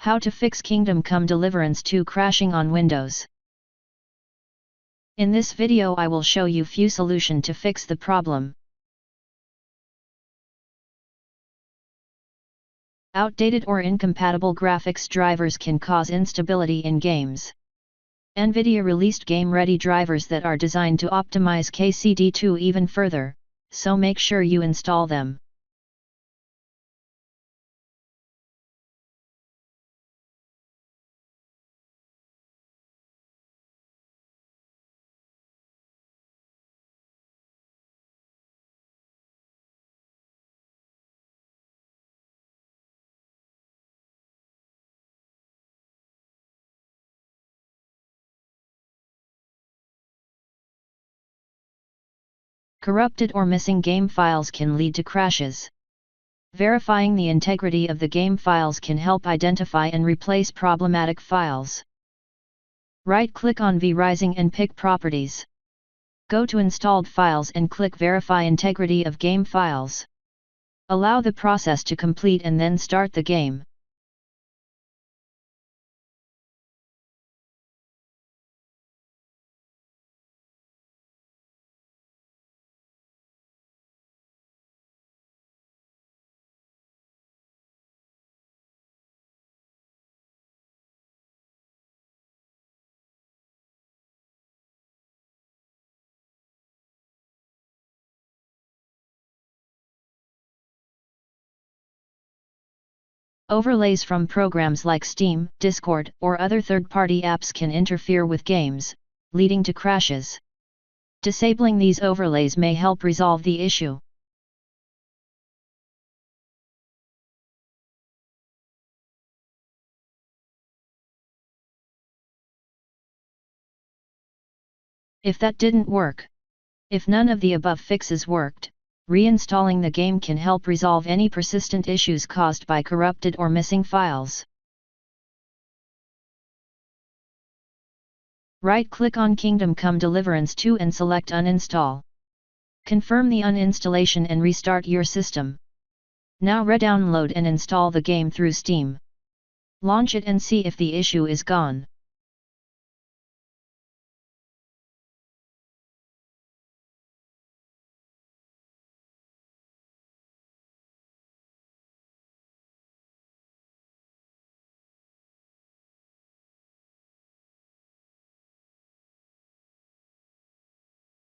How to fix Kingdom Come Deliverance 2 crashing on Windows. In this video I will show you few solution to fix the problem. Outdated or incompatible graphics drivers can cause instability in games. NVIDIA released game-ready drivers that are designed to optimize KCD2 even further, so make sure you install them. Corrupted or missing game files can lead to crashes. Verifying the integrity of the game files can help identify and replace problematic files. Right-click on vRising and pick Properties. Go to Installed Files and click Verify Integrity of Game Files. Allow the process to complete and then start the game. Overlays from programs like Steam, Discord, or other third-party apps can interfere with games, leading to crashes. Disabling these overlays may help resolve the issue. If that didn't work, if none of the above fixes worked, reinstalling the game can help resolve any persistent issues caused by corrupted or missing files. Right-click on Kingdom Come Deliverance 2 and select Uninstall. Confirm the uninstallation and restart your system. Now re-download and install the game through Steam. Launch it and see if the issue is gone.